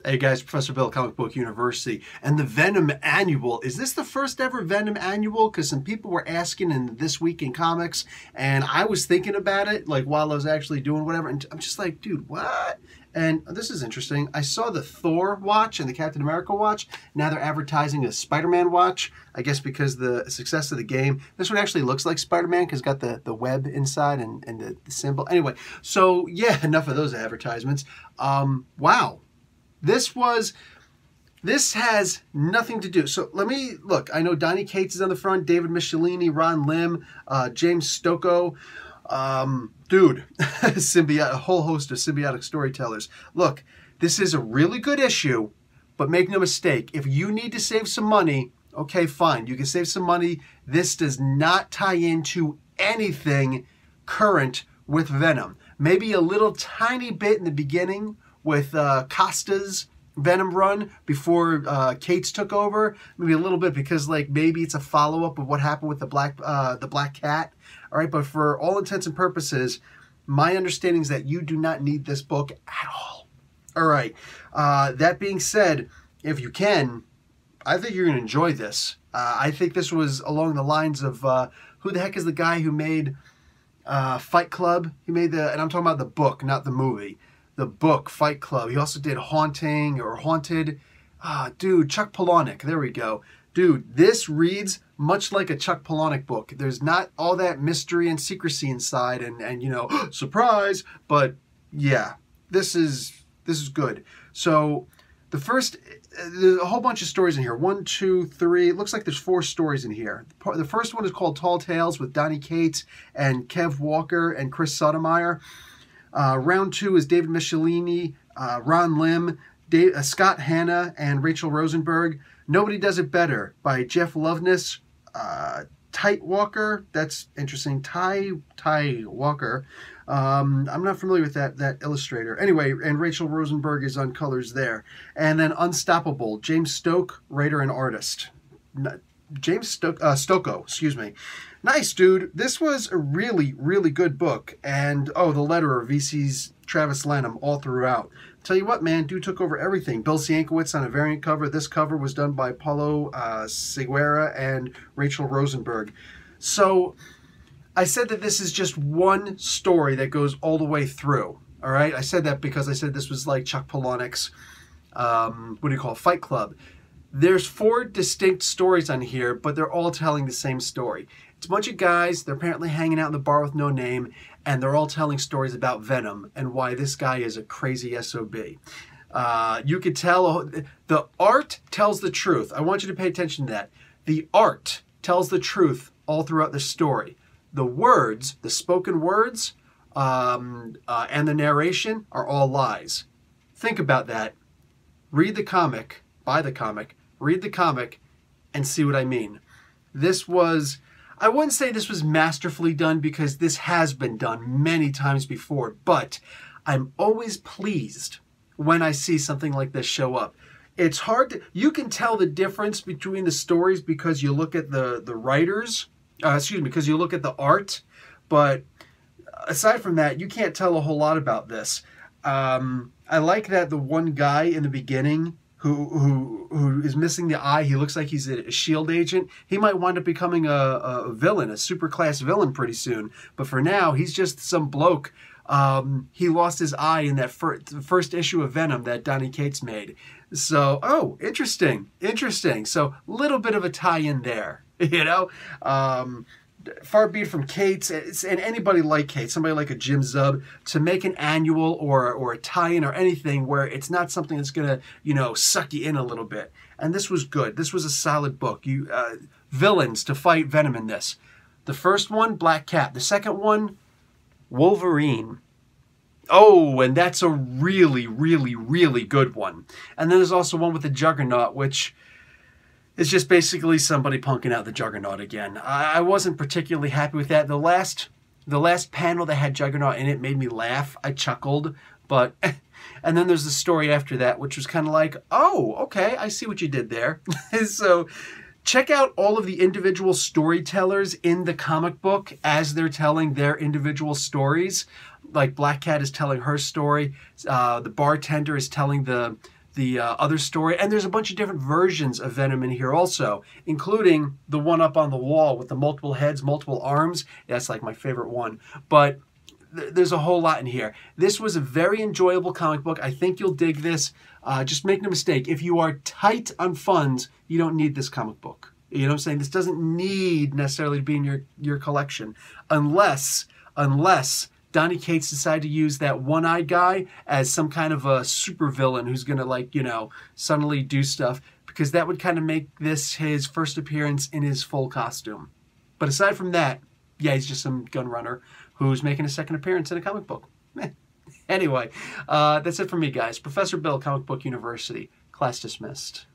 Hey guys, Professor Bill, Comic Book University, and the Venom Annual. Is this the first ever Venom Annual? Because some people were asking in This Week in Comics, and I was thinking about it, like while I was actually doing whatever, and I'm just like, dude, what? And this is interesting. I saw the Thor watch and the Captain America watch. Now they're advertising a Spider-Man watch, I guess because the success of the game. This one actually looks like Spider-Man because it's got the web inside and the symbol. Anyway, so yeah, enough of those advertisements. Wow. This has nothing to do. So let me look. I know Donny Cates is on the front, David Michelini, Ron Lim, James Stocco. Dude, a whole host of symbiotic storytellers. Look, this is a really good issue, but make no mistake, if you need to save some money, okay, fine. You can save some money. This does not tie into anything current with Venom. Maybe a little tiny bit in the beginning with Costa's Venom run before Cates took over, maybe a little bit because like maybe it's a follow-up of what happened with the Black Cat. All right, but for all intents and purposes, my understanding is that you do not need this book at all. All right, that being said, if you can, I think you're going to enjoy this. I think this was along the lines of who the heck is the guy who made Fight Club? He made and I'm talking about the book, not the movie. The book, Fight Club. He also did Haunting or Haunted. Dude, Chuck Palahniuk. There we go. Dude, this reads much like a Chuck Palahniuk book. There's not all that mystery and secrecy inside and you know, surprise. But yeah, this is good. So there's a whole bunch of stories in here. 1, 2, 3. It looks like there's 4 stories in here. The first one is called Tall Tales with Donny Cates and Kev Walker and Chris Sotomayor. Round 2 is David Michelini, Ron Lim, Scott Hanna, and Rachel Rosenberg. Nobody Does It Better by Jeff Loveness, Tite Walker. That's interesting. Ty Walker. I'm not familiar with that illustrator. Anyway, and Rachel Rosenberg is on colors there. And then Unstoppable, James Stoke, writer and artist. Stocco, excuse me. Nice, dude. This was a really, really good book. And, oh, the letterer, VC's Travis Lanham, all throughout. Tell you what, man, dude took over everything. Bill Sienkiewicz on a variant cover. This cover was done by Paulo Seguera and Rachel Rosenberg. So, I said that this is just one story that goes all the way through. All right? I said that because I said this was like Chuck Palahniuk's, Fight Club. There's 4 distinct stories on here, but they're all telling the same story. It's a bunch of guys, they're apparently hanging out in the bar with no name, and they're all telling stories about Venom and why this guy is a crazy SOB. You could tell, the art tells the truth. I want you to pay attention to that. The art tells the truth all throughout the story. The words, the spoken words, and the narration are all lies. Think about that. Read the comic, buy the comic, read the comic, and see what I mean. This was, I wouldn't say this was masterfully done because this has been done many times before, but I'm always pleased when I see something like this show up. It's hard to, you can tell the difference between the stories because you look at the writers, because you look at the art, but aside from that, you can't tell a whole lot about this. I like that the one guy in the beginning who is missing the eye, he looks like he's a S.H.I.E.L.D. agent. He might wind up becoming a villain, a super-class villain pretty soon. But for now, he's just some bloke. He lost his eye in that first issue of Venom that Donny Cates made. So, oh, interesting. So, a little bit of a tie-in there, you know? Far be it from Cates and anybody like Cates, somebody like a Jim Zub, to make an annual or a tie-in or anything where it's not something that's going to, you know, suck you in a little bit. And this was good. This was a solid book. Villains to fight Venom in this. The first one, Black Cat. The second one, Wolverine. Oh, and that's a really, really, really good one. And then there's also one with the Juggernaut, which it's just basically somebody punking out the Juggernaut again. I wasn't particularly happy with that. The last panel that had Juggernaut in it made me laugh. I chuckled, but and then there's the story after that, which was kind of like, oh, okay, I see what you did there. So check out all of the individual storytellers in the comic book as they're telling their individual stories. Like Black Cat is telling her story. The bartender is telling the other story. And there's a bunch of different versions of Venom in here also, including the one up on the wall with the multiple heads, multiple arms. That's like my favorite one. But there's a whole lot in here. This was a very enjoyable comic book. I think you'll dig this. Just make no mistake, if you are tight on funds, you don't need this comic book. You know what I'm saying? This doesn't need necessarily to be in your collection unless Donny Cates decide to use that one-eyed guy as some kind of a supervillain who's going to, like, you know, suddenly do stuff, because that would kind of make this his first appearance in his full costume. But aside from that, yeah, he's just some gun runner who's making a second appearance in a comic book. Anyway, that's it for me, guys. Professor Bill, Comic Book University. Class dismissed.